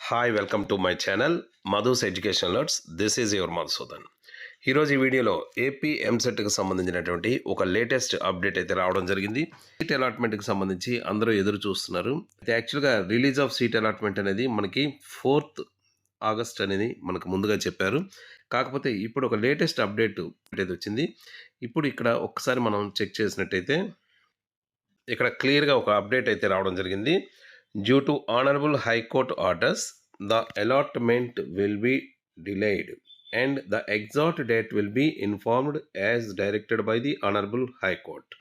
Hi welcome to my channel Madhu's education alerts. This is your Madhusudan. ఈరోజు ఈ వీడియోలో AP ఎంసెట్కి సంబంధించినటువంటి ఒక లేటెస్ట్ అప్డేట్ అయితే రావడం జరిగింది. సీట్ అలాట్మెంట్కి సంబంధించి అందరూ ఎదురు చూస్తున్నారు. అయితే యాక్చువల్గా రిలీజ్ ఆఫ్ సీట్ అలాట్మెంట్ అనేది మనకి 4th ఆగస్ట్ అనేది మనకు ముందుగా చెప్పారు. కాకపోతే ఇప్పుడు ఒక లేటెస్ట్ అప్డేట్ అయితే వచ్చింది. ఇప్పుడు ఇక్కడ ఒక్కసారి మనం చెక్ చేసినట్టయితే ఇక్కడ క్లియర్గా ఒక అప్డేట్ అయితే రావడం జరిగింది. Due to honourable high court orders the allotment will be delayed and the exact date will be informed as directed by the honourable high court.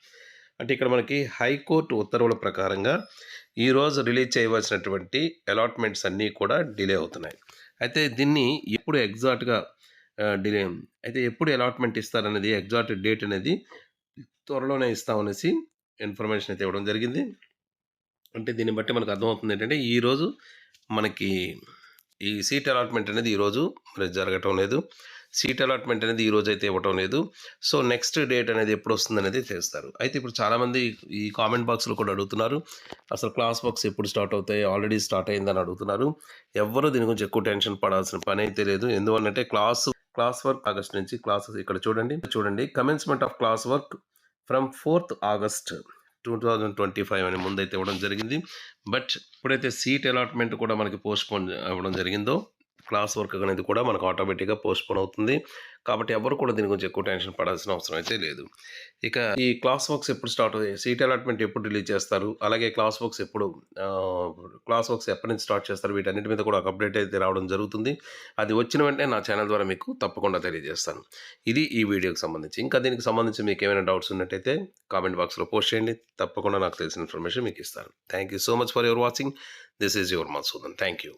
అంటే ఇక్కడ మనకి హైకోర్టు ఉత్తర్వుల ప్రకారంగా ఈరోజు రిలీజ్ చేయవలసినటువంటి అలాట్మెంట్స్ అన్నీ కూడా డిలే అవుతున్నాయి. అయితే దీన్ని ఎప్పుడు ఎగ్జాక్ట్గా డిలే అయితే ఎప్పుడు అలాట్మెంట్ ఇస్తారనేది ఎగ్జాక్ట్ డేట్ అనేది త్వరలోనే ఇస్తామనేసి ఇన్ఫర్మేషన్ అయితే ఇవ్వడం జరిగింది. అంటే దీన్ని బట్టి మనకు అర్థమవుతుంది ఏంటంటే ఈరోజు మనకి ఈ సీట్ అలాట్మెంట్ అనేది ఈరోజు మరి జరగటం లేదు. సీట్ అలాట్మెంట్ అనేది ఈరోజు అయితే ఇవ్వటం లేదు. సో నెక్స్ట్ డేట్ అనేది ఎప్పుడు వస్తుంది అనేది చేస్తారు. అయితే ఇప్పుడు చాలామంది ఈ కామెంట్ బాక్స్లో కూడా అడుగుతున్నారు, అసలు క్లాస్ వర్క్స్ ఎప్పుడు స్టార్ట్ అవుతాయి, ఆల్రెడీ స్టార్ట్ అయిందని అడుగుతున్నారు. ఎవ్వరూ దీని గురించి ఎక్కువ టెన్షన్ పడాల్సిన పని అయితే లేదు. ఎందువల్లంటే క్లాస్ వర్క్ ఆగస్ట్ నుంచి క్లాసెస్ ఇక్కడ చూడండి commencement of class work from 4th August 2025 అని ముందైతే ఇవ్వడం జరిగింది. బట్ ఇప్పుడైతే సీట్ అలాట్మెంట్ కూడా మనకి పోస్ట్పోన్ అవ్వడం జరిగిందో క్లాస్ వర్క్ అనేది కూడా మనకు ఆటోమేటిక్గా పోస్ట్పోన్ అవుతుంది. కాబట్టి ఎవరు కూడా దీని గురించి ఎక్కువ టెన్షన్ పడాల్సిన అవసరం అయితే లేదు. ఇక ఈ క్లాస్ వర్క్స్ ఎప్పుడు స్టార్ట్ అవుతాయి, సీట్ అలాట్మెంట్ ఎప్పుడు రిలీజ్ చేస్తారు, అలాగే క్లాస్ వర్క్స్ ఎప్పటి నుంచి స్టార్ట్ చేస్తారు, వీటన్నిటి మీద కూడా ఒక అప్డేట్ అయితే రావడం జరుగుతుంది. అది వచ్చిన వెంటనే నా ఛానల్ ద్వారా మీకు తప్పకుండా తెలియజేస్తాను. ఇది ఈ వీడియోకి సంబంధించి. ఇంకా దీనికి సంబంధించి మీకు ఏమైనా డౌట్స్ ఉన్నట్టయితే కామెంట్ బాక్స్లో పోస్ట్ చేయండి. తప్పకుండా నాకు తెలిసిన ఇన్ఫర్మేషన్ మీకు ఇస్తాను. Thank you so much for your watching. This is your Madhusudan. Thank you.